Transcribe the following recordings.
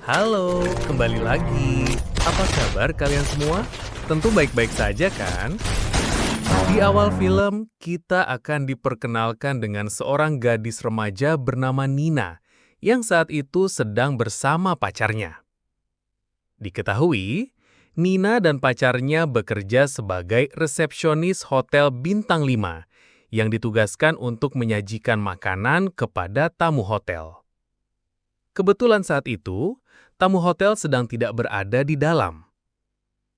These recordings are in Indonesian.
Halo, kembali lagi. Apa kabar kalian semua? Tentu baik-baik saja kan? Di awal film, kita akan diperkenalkan dengan seorang gadis remaja bernama Nina yang saat itu sedang bersama pacarnya. Diketahui, Nina dan pacarnya bekerja sebagai resepsionis hotel bintang 5 yang ditugaskan untuk menyajikan makanan kepada tamu hotel. Kebetulan saat itu, tamu hotel sedang tidak berada di dalam.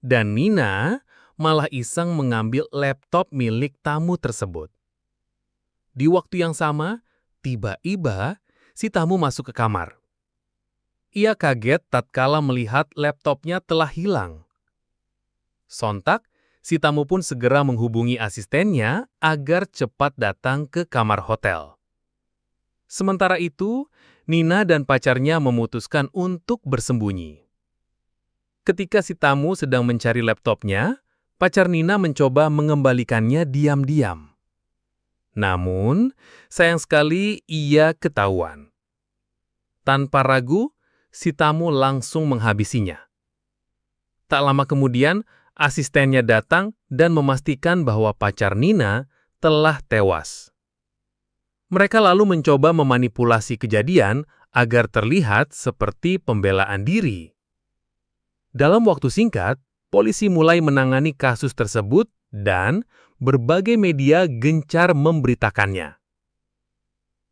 Dan Nina malah iseng mengambil laptop milik tamu tersebut. Di waktu yang sama, tiba-tiba si tamu masuk ke kamar. Ia kaget tatkala melihat laptopnya telah hilang. Sontak, si tamu pun segera menghubungi asistennya agar cepat datang ke kamar hotel. Sementara itu, Nina dan pacarnya memutuskan untuk bersembunyi. Ketika si tamu sedang mencari laptopnya, pacar Nina mencoba mengembalikannya diam-diam. Namun, sayang sekali ia ketahuan. Tanpa ragu, si tamu langsung menghabisinya. Tak lama kemudian, asistennya datang dan memastikan bahwa pacar Nina telah tewas. Mereka lalu mencoba memanipulasi kejadian agar terlihat seperti pembelaan diri. Dalam waktu singkat, polisi mulai menangani kasus tersebut dan berbagai media gencar memberitakannya.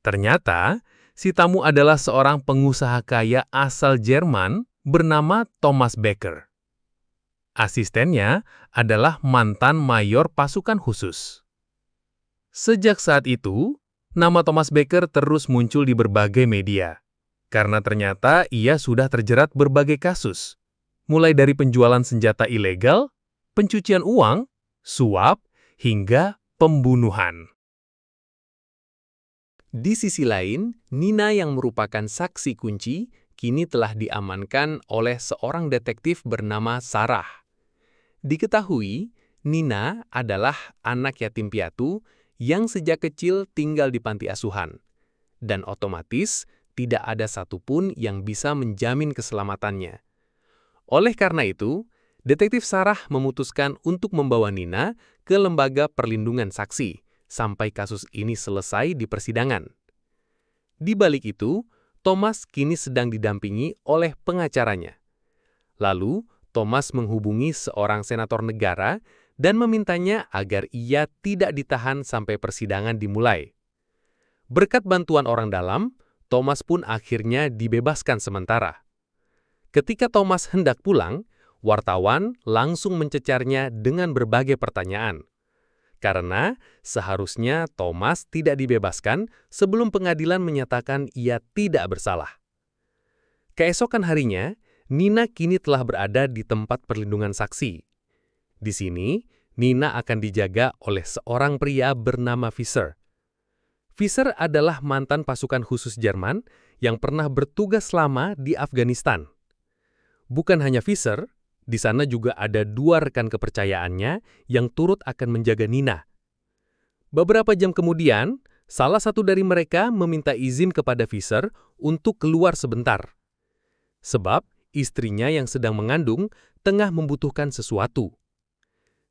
Ternyata, si tamu adalah seorang pengusaha kaya asal Jerman bernama Thomas Becker. Asistennya adalah mantan mayor pasukan khusus. Sejak saat itu, nama Thomas Becker terus muncul di berbagai media, karena ternyata ia sudah terjerat berbagai kasus, mulai dari penjualan senjata ilegal, pencucian uang, suap, hingga pembunuhan. Di sisi lain, Nina yang merupakan saksi kunci, kini telah diamankan oleh seorang detektif bernama Sarah. Diketahui, Nina adalah anak yatim piatu yang sejak kecil tinggal di panti asuhan, dan otomatis tidak ada satupun yang bisa menjamin keselamatannya. Oleh karena itu, detektif Sarah memutuskan untuk membawa Nina ke lembaga perlindungan saksi sampai kasus ini selesai di persidangan. Di balik itu, Thomas kini sedang didampingi oleh pengacaranya. Lalu, Thomas menghubungi seorang senator negara dan memintanya agar ia tidak ditahan sampai persidangan dimulai. Berkat bantuan orang dalam, Thomas pun akhirnya dibebaskan sementara. Ketika Thomas hendak pulang, wartawan langsung mencecarnya dengan berbagai pertanyaan. Karena seharusnya Thomas tidak dibebaskan sebelum pengadilan menyatakan ia tidak bersalah. Keesokan harinya, Nina kini telah berada di tempat perlindungan saksi. Di sini, Nina akan dijaga oleh seorang pria bernama Fischer. Fischer adalah mantan pasukan khusus Jerman yang pernah bertugas lama di Afghanistan. Bukan hanya Fischer, di sana juga ada 2 rekan kepercayaannya yang turut akan menjaga Nina. Beberapa jam kemudian, salah satu dari mereka meminta izin kepada Fischer untuk keluar sebentar. Sebab istrinya yang sedang mengandung tengah membutuhkan sesuatu.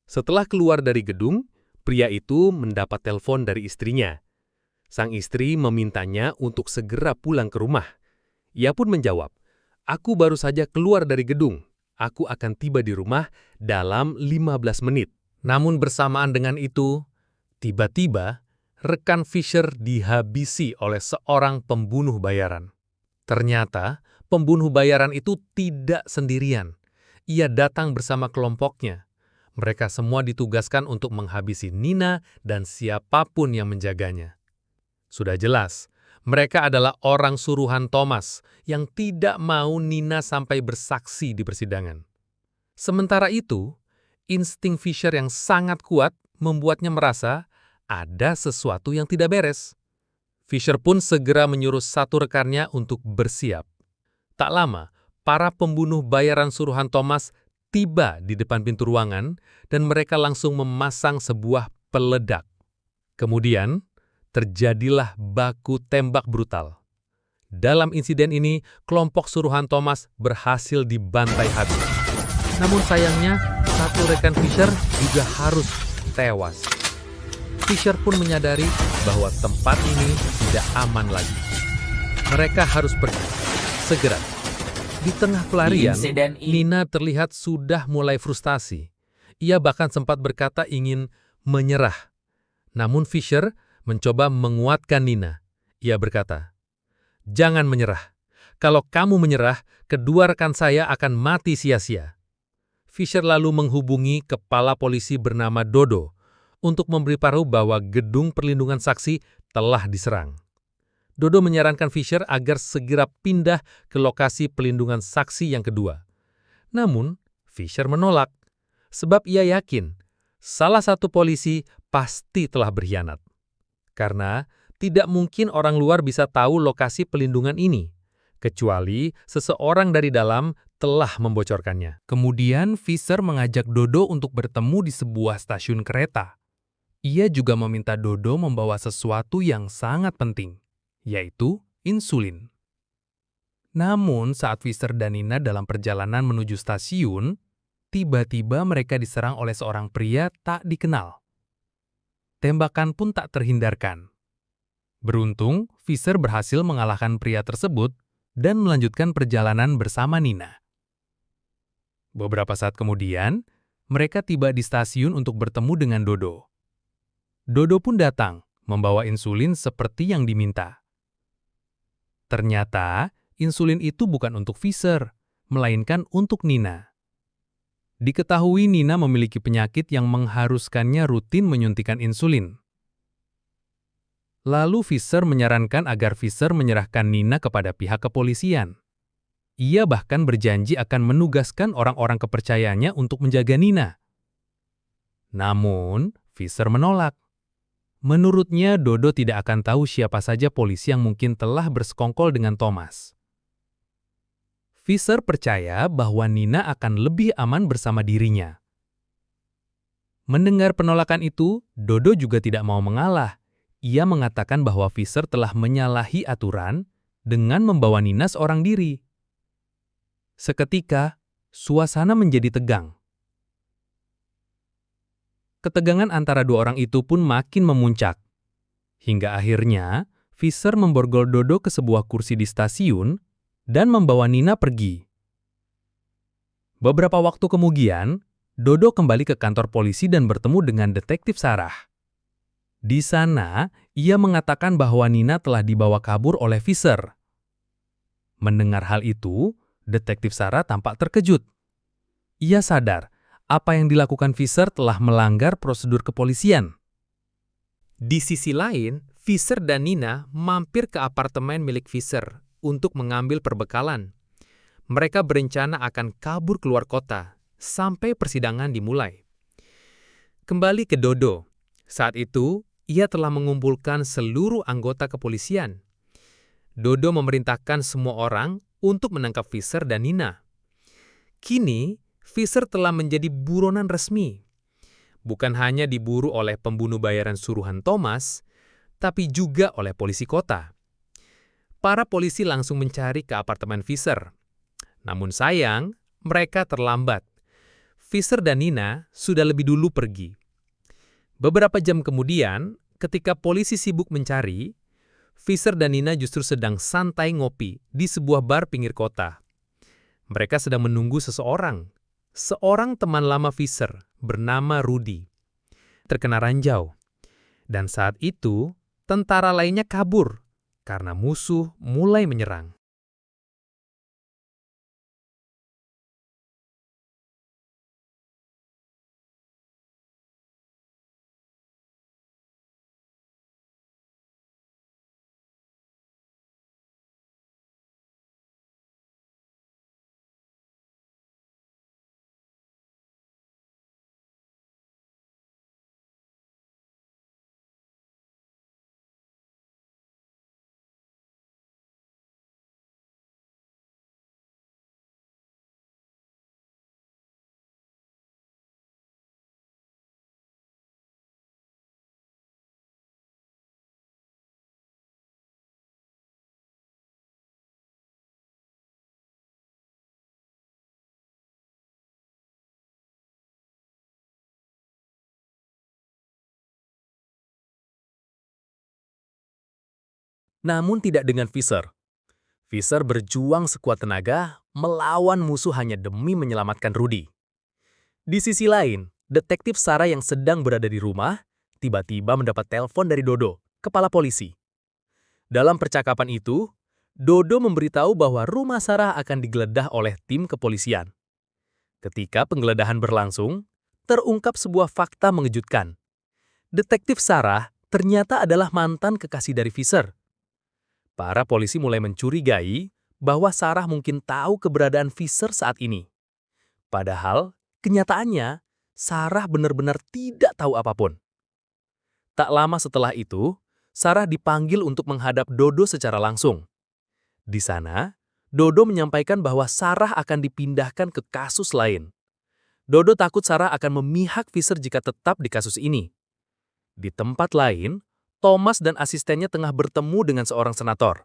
Setelah keluar dari gedung, pria itu mendapat telepon dari istrinya. Sang istri memintanya untuk segera pulang ke rumah. Ia pun menjawab, "Aku baru saja keluar dari gedung. Aku akan tiba di rumah dalam 15 menit. Namun bersamaan dengan itu, tiba-tiba rekan Fischer dihabisi oleh seorang pembunuh bayaran. Ternyata, pembunuh bayaran itu tidak sendirian. Ia datang bersama kelompoknya. Mereka semua ditugaskan untuk menghabisi Nina dan siapapun yang menjaganya. Sudah jelas, mereka adalah orang suruhan Thomas yang tidak mau Nina sampai bersaksi di persidangan. Sementara itu, insting Fischer yang sangat kuat membuatnya merasa ada sesuatu yang tidak beres. Fischer pun segera menyuruh satu rekannya untuk bersiap. Tak lama, para pembunuh bayaran suruhan Thomas tiba di depan pintu ruangan dan mereka langsung memasang sebuah peledak. Kemudian, terjadilah baku tembak brutal. Dalam insiden ini, kelompok suruhan Thomas berhasil dibantai habis. Namun sayangnya, satu rekan Fisher juga harus tewas. Fisher pun menyadari bahwa tempat ini tidak aman lagi. Mereka harus pergi, segera. Di tengah pelarian, Nina terlihat sudah mulai frustasi. Ia bahkan sempat berkata ingin menyerah. Namun Fisher mencoba menguatkan Nina. Ia berkata, "Jangan menyerah. Kalau kamu menyerah, kedua rekan saya akan mati sia-sia." Fisher lalu menghubungi kepala polisi bernama Dodo untuk memberitahu bahwa gedung perlindungan saksi telah diserang. Dodo menyarankan Fisher agar segera pindah ke lokasi pelindungan saksi yang kedua. Namun, Fisher menolak, sebab ia yakin salah satu polisi pasti telah berkhianat. Karena tidak mungkin orang luar bisa tahu lokasi pelindungan ini, kecuali seseorang dari dalam telah membocorkannya. Kemudian Fisher mengajak Dodo untuk bertemu di sebuah stasiun kereta. Ia juga meminta Dodo membawa sesuatu yang sangat penting, yaitu insulin. Namun saat Fisher dan Nina dalam perjalanan menuju stasiun, tiba-tiba mereka diserang oleh seorang pria tak dikenal. Tembakan pun tak terhindarkan. Beruntung, Fisher berhasil mengalahkan pria tersebut dan melanjutkan perjalanan bersama Nina. Beberapa saat kemudian, mereka tiba di stasiun untuk bertemu dengan Dodo. Dodo pun datang, membawa insulin seperti yang diminta. Ternyata, insulin itu bukan untuk Fisher, melainkan untuk Nina. Diketahui Nina memiliki penyakit yang mengharuskannya rutin menyuntikkan insulin. Lalu Fisher menyarankan agar Fisher menyerahkan Nina kepada pihak kepolisian. Ia bahkan berjanji akan menugaskan orang-orang kepercayaannya untuk menjaga Nina. Namun, Fisher menolak. Menurutnya, Dodo tidak akan tahu siapa saja polisi yang mungkin telah bersekongkol dengan Thomas. Fisher percaya bahwa Nina akan lebih aman bersama dirinya. Mendengar penolakan itu, Dodo juga tidak mau mengalah. Ia mengatakan bahwa Fisher telah menyalahi aturan dengan membawa Nina seorang diri. Seketika, suasana menjadi tegang. Ketegangan antara dua orang itu pun makin memuncak. Hingga akhirnya, Fisher memborgol Dodo ke sebuah kursi di stasiun dan membawa Nina pergi. Beberapa waktu kemudian, Dodo kembali ke kantor polisi dan bertemu dengan detektif Sarah. Di sana, ia mengatakan bahwa Nina telah dibawa kabur oleh Fisher. Mendengar hal itu, detektif Sarah tampak terkejut. Ia sadar apa yang dilakukan Fisher telah melanggar prosedur kepolisian. Di sisi lain, Fisher dan Nina mampir ke apartemen milik Fisher untuk mengambil perbekalan. Mereka berencana akan kabur keluar kota sampai persidangan dimulai. Kembali ke Dodo. Saat itu, ia telah mengumpulkan seluruh anggota kepolisian. Dodo memerintahkan semua orang untuk menangkap Fisher dan Nina. Kini, Fisher telah menjadi buronan resmi. Bukan hanya diburu oleh pembunuh bayaran suruhan Thomas, tapi juga oleh polisi kota. Para polisi langsung mencari ke apartemen Fisher. Namun sayang, mereka terlambat. Fisher dan Nina sudah lebih dulu pergi. Beberapa jam kemudian, ketika polisi sibuk mencari, Fisher dan Nina justru sedang santai ngopi di sebuah bar pinggir kota. Mereka sedang menunggu seorang teman lama Fisher bernama Rudy. Terkena ranjau. Dan saat itu, tentara lainnya kabur karena musuh mulai menyerang. Namun tidak dengan Fisher. Fisher berjuang sekuat tenaga melawan musuh hanya demi menyelamatkan Rudy. Di sisi lain, detektif Sarah yang sedang berada di rumah tiba-tiba mendapat telepon dari Dodo, kepala polisi. Dalam percakapan itu, Dodo memberitahu bahwa rumah Sarah akan digeledah oleh tim kepolisian. Ketika penggeledahan berlangsung, terungkap sebuah fakta mengejutkan. Detektif Sarah ternyata adalah mantan kekasih dari Fisher. Para polisi mulai mencurigai bahwa Sarah mungkin tahu keberadaan Fisher saat ini. Padahal, kenyataannya, Sarah benar-benar tidak tahu apapun. Tak lama setelah itu, Sarah dipanggil untuk menghadap Dodo secara langsung. Di sana, Dodo menyampaikan bahwa Sarah akan dipindahkan ke kasus lain. Dodo takut Sarah akan memihak Fisher jika tetap di kasus ini. Di tempat lain, Thomas dan asistennya tengah bertemu dengan seorang senator.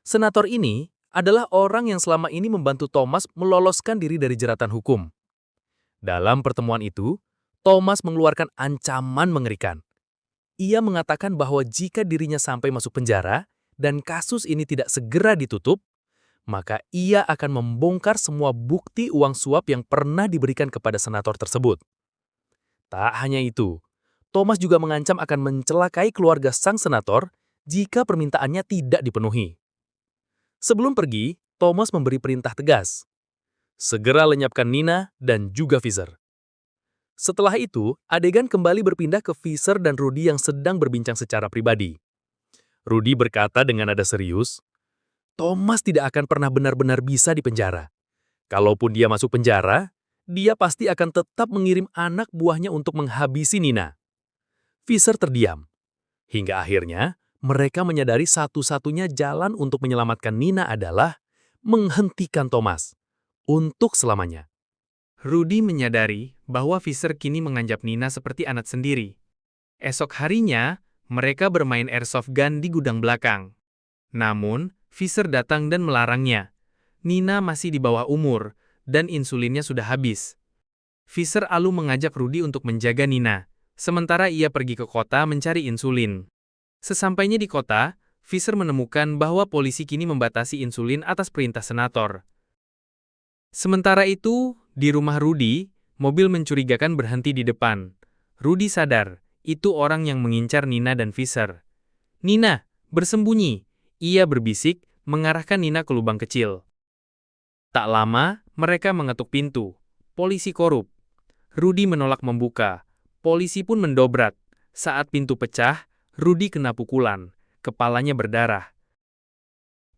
Senator ini adalah orang yang selama ini membantu Thomas meloloskan diri dari jeratan hukum. Dalam pertemuan itu, Thomas mengeluarkan ancaman mengerikan. Ia mengatakan bahwa jika dirinya sampai masuk penjara dan kasus ini tidak segera ditutup, maka ia akan membongkar semua bukti uang suap yang pernah diberikan kepada senator tersebut. Tak hanya itu, Thomas juga mengancam akan mencelakai keluarga sang senator jika permintaannya tidak dipenuhi. Sebelum pergi, Thomas memberi perintah tegas. Segera lenyapkan Nina dan juga Fisher. Setelah itu, adegan kembali berpindah ke Fisher dan Rudy yang sedang berbincang secara pribadi. Rudy berkata dengan nada serius, Thomas tidak akan pernah benar-benar bisa dipenjara. Kalaupun dia masuk penjara, dia pasti akan tetap mengirim anak buahnya untuk menghabisi Nina. Fisher terdiam. Hingga akhirnya, mereka menyadari satu-satunya jalan untuk menyelamatkan Nina adalah menghentikan Thomas untuk selamanya. Rudy menyadari bahwa Fisher kini menganggap Nina seperti anak sendiri. Esok harinya, mereka bermain airsoft gun di gudang belakang. Namun, Fisher datang dan melarangnya. Nina masih di bawah umur, dan insulinnya sudah habis. Fisher lalu mengajak Rudy untuk menjaga Nina, sementara ia pergi ke kota mencari insulin. Sesampainya di kota, Fisher menemukan bahwa polisi kini membatasi insulin atas perintah senator. Sementara itu, di rumah Rudy, mobil mencurigakan berhenti di depan. Rudy sadar, itu orang yang mengincar Nina dan Fisher. Nina, bersembunyi, ia berbisik, mengarahkan Nina ke lubang kecil. Tak lama, mereka mengetuk pintu. Polisi korup. Rudy menolak membuka. Polisi pun mendobrak. Saat pintu pecah, Rudy kena pukulan. Kepalanya berdarah.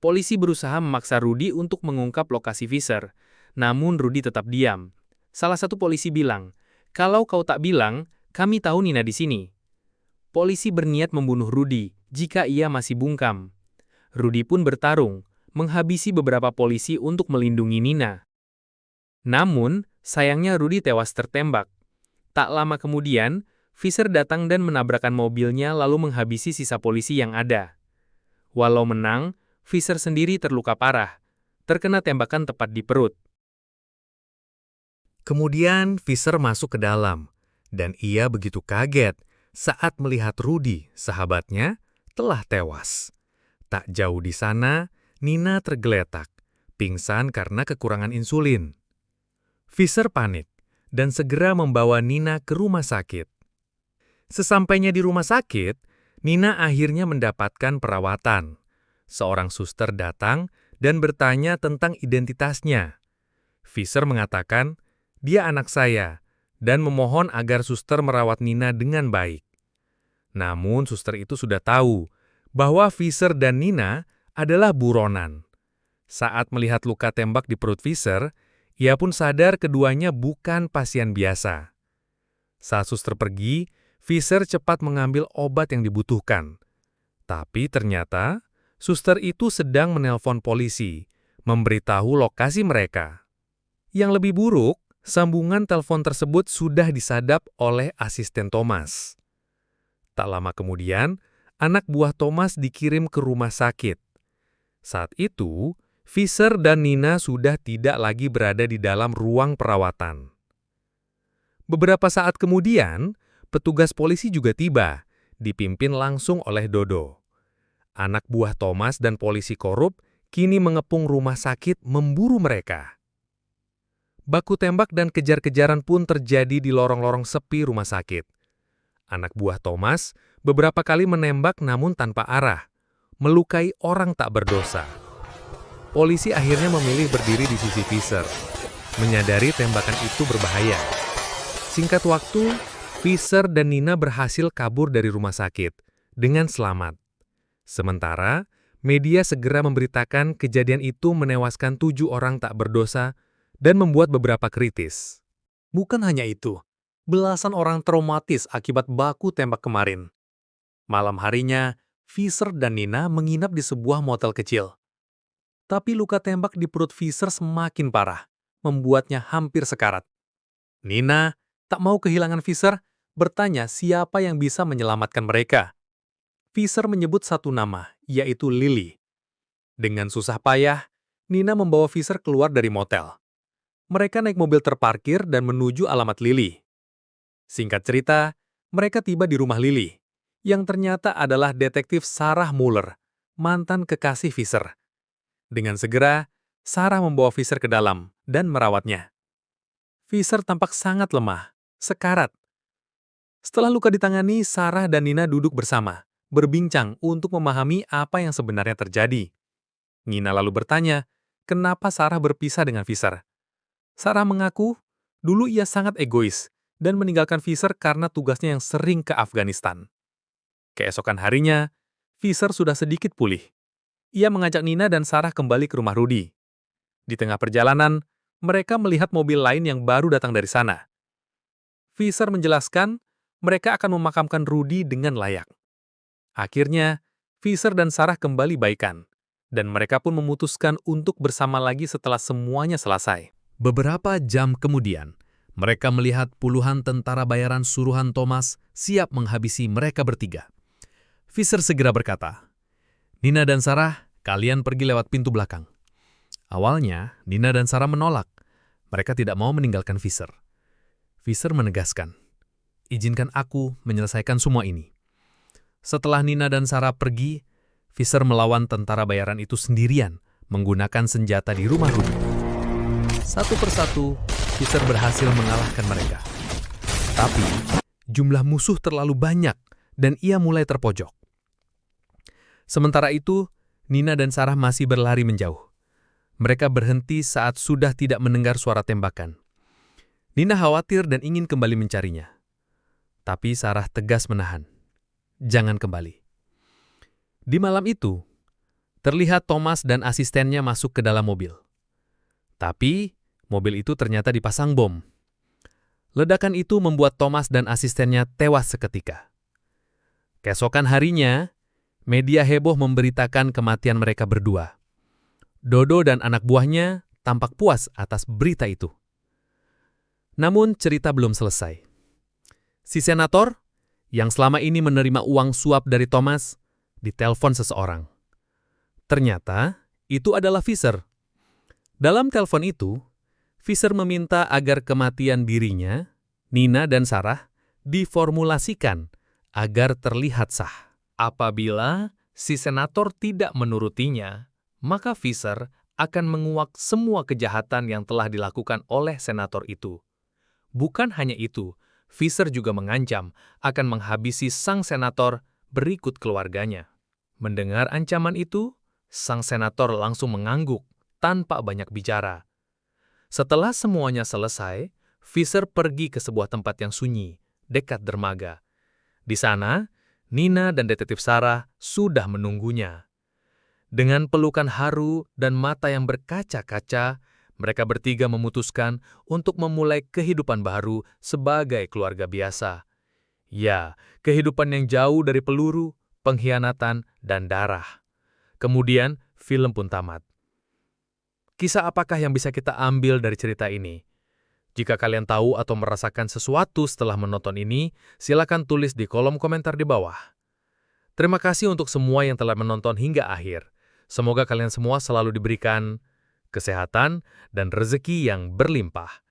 Polisi berusaha memaksa Rudy untuk mengungkap lokasi Fisher. Namun Rudy tetap diam. Salah satu polisi bilang, kalau kau tak bilang, kami tahu Nina di sini. Polisi berniat membunuh Rudy jika ia masih bungkam. Rudy pun bertarung, menghabisi beberapa polisi untuk melindungi Nina. Namun, sayangnya Rudy tewas tertembak. Tak lama kemudian, Fisher datang dan menabrakkan mobilnya lalu menghabisi sisa polisi yang ada. Walau menang, Fisher sendiri terluka parah, terkena tembakan tepat di perut. Kemudian Fisher masuk ke dalam, dan ia begitu kaget saat melihat Rudy, sahabatnya, telah tewas. Tak jauh di sana, Nina tergeletak, pingsan karena kekurangan insulin. Fisher panik dan segera membawa Nina ke rumah sakit. Sesampainya di rumah sakit, Nina akhirnya mendapatkan perawatan. Seorang suster datang dan bertanya tentang identitasnya. Fisher mengatakan, dia anak saya, dan memohon agar suster merawat Nina dengan baik. Namun suster itu sudah tahu bahwa Fisher dan Nina adalah buronan. Saat melihat luka tembak di perut Fisher, ia pun sadar keduanya bukan pasien biasa. Saat suster pergi, Fisher cepat mengambil obat yang dibutuhkan. Tapi ternyata, suster itu sedang menelpon polisi, memberitahu lokasi mereka. Yang lebih buruk, sambungan telepon tersebut sudah disadap oleh asisten Thomas. Tak lama kemudian, anak buah Thomas dikirim ke rumah sakit. Saat itu, Fisher dan Nina sudah tidak lagi berada di dalam ruang perawatan. Beberapa saat kemudian, petugas polisi juga tiba, dipimpin langsung oleh Dodo. Anak buah Thomas dan polisi korup kini mengepung rumah sakit memburu mereka. Baku tembak dan kejar-kejaran pun terjadi di lorong-lorong sepi rumah sakit. Anak buah Thomas beberapa kali menembak namun tanpa arah, melukai orang tak berdosa. Polisi akhirnya memilih berdiri di sisi Fisher, menyadari tembakan itu berbahaya. Singkat waktu, Fisher dan Nina berhasil kabur dari rumah sakit dengan selamat. Sementara, media segera memberitakan kejadian itu menewaskan 7 orang tak berdosa dan membuat beberapa kritis. Bukan hanya itu, belasan orang traumatis akibat baku tembak kemarin. Malam harinya, Fisher dan Nina menginap di sebuah motel kecil. Tapi luka tembak di perut Fisher semakin parah, membuatnya hampir sekarat. Nina, tak mau kehilangan Fisher, bertanya siapa yang bisa menyelamatkan mereka. Fisher menyebut satu nama, yaitu Lily. Dengan susah payah, Nina membawa Fisher keluar dari motel. Mereka naik mobil terparkir dan menuju alamat Lily. Singkat cerita, mereka tiba di rumah Lily, yang ternyata adalah detektif Sarah Muller, mantan kekasih Fisher. Dengan segera, Sarah membawa Fisher ke dalam dan merawatnya. Fisher tampak sangat lemah, sekarat. Setelah luka ditangani, Sarah dan Nina duduk bersama, berbincang untuk memahami apa yang sebenarnya terjadi. Nina lalu bertanya, kenapa Sarah berpisah dengan Fisher? Sarah mengaku, dulu ia sangat egois dan meninggalkan Fisher karena tugasnya yang sering ke Afghanistan. Keesokan harinya, Fisher sudah sedikit pulih. Ia mengajak Nina dan Sarah kembali ke rumah Rudy. Di tengah perjalanan, mereka melihat mobil lain yang baru datang dari sana. Fisher menjelaskan, mereka akan memakamkan Rudy dengan layak. Akhirnya, Fisher dan Sarah kembali baikan, dan mereka pun memutuskan untuk bersama lagi setelah semuanya selesai. Beberapa jam kemudian, mereka melihat puluhan tentara bayaran suruhan Thomas siap menghabisi mereka bertiga. Fisher segera berkata, "Nina dan Sarah, kalian pergi lewat pintu belakang." Awalnya, Nina dan Sarah menolak. Mereka tidak mau meninggalkan Fisher. Fisher menegaskan, "Izinkan aku menyelesaikan semua ini." Setelah Nina dan Sarah pergi, Fisher melawan tentara bayaran itu sendirian, menggunakan senjata di rumah Rudy. Satu persatu, Fisher berhasil mengalahkan mereka. Tapi, jumlah musuh terlalu banyak dan ia mulai terpojok. Sementara itu, Nina dan Sarah masih berlari menjauh. Mereka berhenti saat sudah tidak mendengar suara tembakan. Nina khawatir dan ingin kembali mencarinya. Tapi Sarah tegas menahan. Jangan kembali. Di malam itu, terlihat Thomas dan asistennya masuk ke dalam mobil. Tapi, mobil itu ternyata dipasang bom. Ledakan itu membuat Thomas dan asistennya tewas seketika. Keesokan harinya, media heboh memberitakan kematian mereka berdua. Dodo dan anak buahnya tampak puas atas berita itu. Namun, cerita belum selesai. Si senator, yang selama ini menerima uang suap dari Thomas, ditelepon seseorang. Ternyata, itu adalah Fisher. Dalam telepon itu, Fisher meminta agar kematian dirinya, Nina dan Sarah, diformulasikan agar terlihat sah. Apabila si senator tidak menurutinya, maka Fisher akan menguak semua kejahatan yang telah dilakukan oleh senator itu. Bukan hanya itu, Fisher juga mengancam akan menghabisi sang senator berikut keluarganya. Mendengar ancaman itu, sang senator langsung mengangguk tanpa banyak bicara. Setelah semuanya selesai, Fisher pergi ke sebuah tempat yang sunyi, dekat dermaga. Di sana, Nina dan detektif Sarah sudah menunggunya. Dengan pelukan haru dan mata yang berkaca-kaca, mereka bertiga memutuskan untuk memulai kehidupan baru sebagai keluarga biasa. Ya, kehidupan yang jauh dari peluru, pengkhianatan, dan darah. Kemudian, film pun tamat. Kisah apakah yang bisa kita ambil dari cerita ini? Jika kalian tahu atau merasakan sesuatu setelah menonton ini, silakan tulis di kolom komentar di bawah. Terima kasih untuk semua yang telah menonton hingga akhir. Semoga kalian semua selalu diberikan kesehatan dan rezeki yang berlimpah.